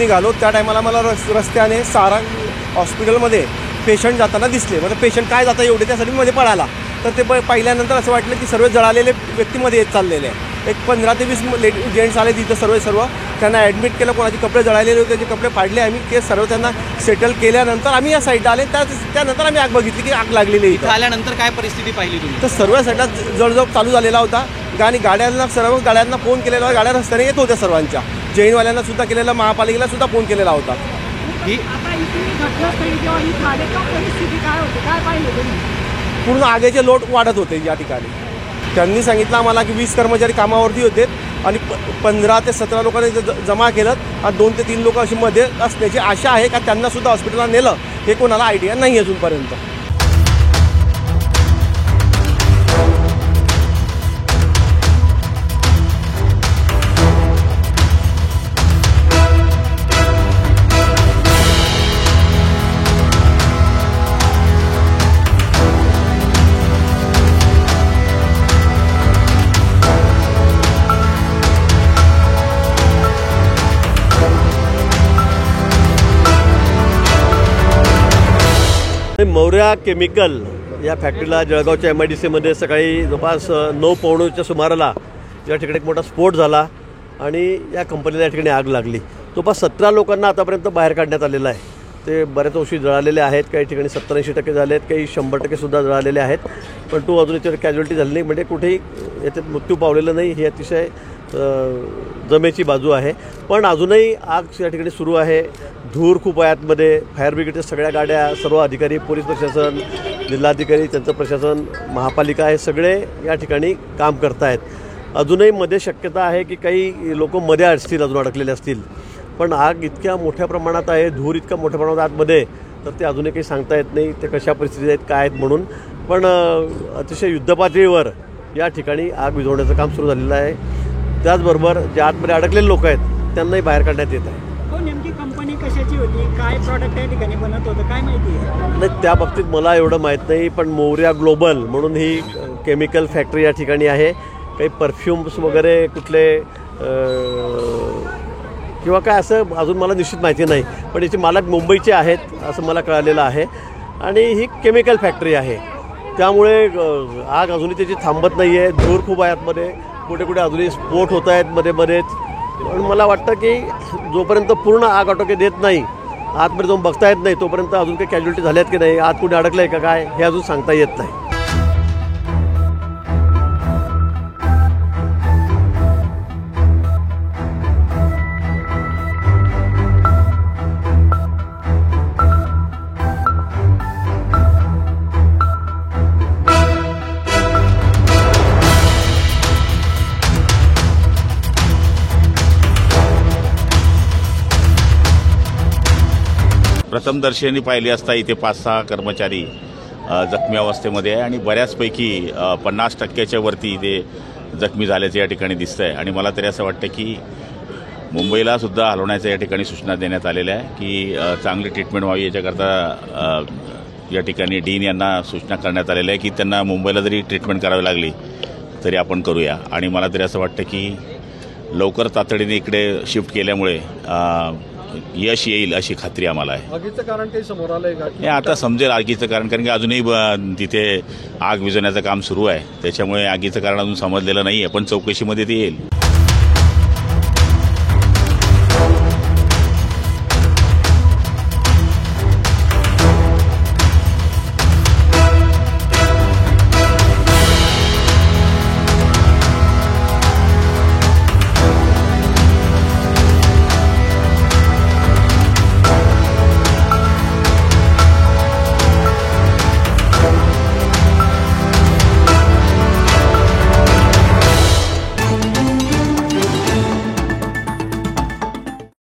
निघालो त्या टायमाला मला रस्त्याने सारंग हॉस्पिटलमध्ये पेशंट जाताना दिसले. म्हणजे पेशंट काय जाता एवढे त्यासाठी मध्ये पळाला. तर ते पाहिल्यानंतर असं वाटलं की सर्व जळालेले व्यक्तीमध्ये येत चाललेले आहे. एक 15 ते 20 जेंट्स आले तिथं सर्व त्यांना ॲडमिट केलं. कोणाचे कपडे जळालेले होते त्याचे कपडे फाडले. आम्ही ते सर्व त्यांना सेटल केल्यानंतर आम्ही या साईडला आले. त्यानंतर आम्ही आग बघितली की आग लागलेली आहे. आल्यानंतर काय परिस्थिती पाहिली तुम्ही? तर सर्व साईडला जळजळ चालू झालेला होता. आणि सर्व गाड्यांना फोन केलेला होता. गाड्या रस्त्याने येत होत्या सर्वांच्या. जैनवाल्यांना सुद्धा केलेला, महापालिकेला सुद्धा फोन केलेला होता. पूर्ण आगीचे लोट वाढत होते या ठिकाणी. त्यांनी सांगितलं आम्हाला की 20 कर्मचारी कामावरती होते आणि 15 ते 17 लोकांनी जमा केलं आणि 2 ते 3 लोक अशी मध्ये असण्याची आशा आहे का त्यांना सुद्धा हॉस्पिटलला नेलं हे कोणाला आयडिया नाही अजूनपर्यंत. मौर्या केमिकल या फॅक्टरीला जळगावच्या MIDCमध्ये सकाळी जवळपास 9:15च्या सुमाराला या ठिकाणी एक मोठा स्फोट झाला आणि या कंपनीला या ठिकाणी आग लागली. जवळपास 17 लोकांना आतापर्यंत बाहेर काढण्यात आलेलं आहे. ते बऱ्याच अंशी जळालेले आहेत. काही ठिकाणी 70-80% झाले आहेत, काही 100% सुद्धा जळालेले आहेत. पण तो अजून याच्यावर कॅज्युअल्टी झाली नाही. म्हणजे कुठेही याच्यात मृत्यू पावलेला नाही. ही अतिशय जमेची बाजू आहे. पण अजूनही आग या ठिकाणी सुरू आहे. धूर खूप आहे आतमध्ये. फायर ब्रिगेडच्या सगळ्या गाड्या, सर्व अधिकारी, पोलीस प्रशासन, जिल्हाधिकारी, त्यांचं प्रशासन, महापालिका हे सगळे या ठिकाणी काम करत आहेत. अजूनही मध्ये शक्यता आहे की काही लोक मध्ये असतील, अजून अडकलेले असतील. पण आग इतक्या मोठ्या प्रमाणात आहे, धूर इतक्या मोठ्या प्रमाणात आतमध्ये, तर ते अजूनही काही सांगता येत नाही ते कशा परिस्थितीत आहेत, काय आहेत म्हणून. पण अतिशय युद्धपातळीवर या ठिकाणी आग विझवण्याचं काम सुरू झालेलं आहे. त्याचबरोबर जे आतमध्ये अडकलेले लोक आहेत त्यांनाही बाहेर काढण्यात येत आहे. नेमकी कंपनी कशाची होती, काय प्रॉडक्ट या ठिकाणी बनत होतं, काय माहिती आहे? नाही, त्या बाबतीत मला एवढं माहीत नाही. पण मौर्या ग्लोबल म्हणून ही केमिकल फॅक्टरी या ठिकाणी आहे. काही परफ्युम्स वगैरे कुठले किंवा काय असं अजून मला निश्चित माहिती नाही. पण याचे मालक मुंबईचे आहेत असं मला कळालेलं आहे. आणि ही केमिकल फॅक्टरी आहे. त्यामुळे आग अजूनही त्याची थांबत नाही आहे. धूर खूप आहे आतमध्ये. कुठे कुठे अजूनही स्फोट होत आहेत मध्येच. पण मला वाटतं की जोपर्यंत पूर्ण आग आटोक्यात येत नाही, आतमध्ये जाऊन बघता येत नाही, तोपर्यंत अजून काही कॅज्युअल्टी झाल्यात की नाही, आत कुठे अडकलं आहे का काय हे अजून सांगता येत नाही. प्रथमदर्शनी पाहिली असता इथे 5-6 कर्मचारी जखमी अवस्थेमध्ये आहे आणि बऱ्याचपैकी 50%च्या वरती इथे जखमी झाल्याचं या ठिकाणी दिसतं आहे. आणि मला तरी असं वाटतं की मुंबईला सुद्धा हलवण्याच्या या ठिकाणी सूचना देण्यात आलेल्या आहे की चांगली ट्रीटमेंट व्हावी याच्याकरता या ठिकाणी डीन यांना सूचना करण्यात आलेल्या आहे की त्यांना मुंबईला जरी ट्रीटमेंट करावी लागली तरी आपण करूया. आणि मला तरी असं वाटतं की लवकर तातडीने इकडे शिफ्ट केल्यामुळे यश येईल अशी खात्री आम्हाला आहे. आगीचं कारण काही समोर आलंय का? हे आता समजेल आगीचं कारण, कारण की अजूनही तिथे आग विझवण्याचं काम सुरू आहे. त्याच्यामुळे आगीचं कारण अजून समजलेलं नाही आहे, पण चौकशीमध्ये ते येईल.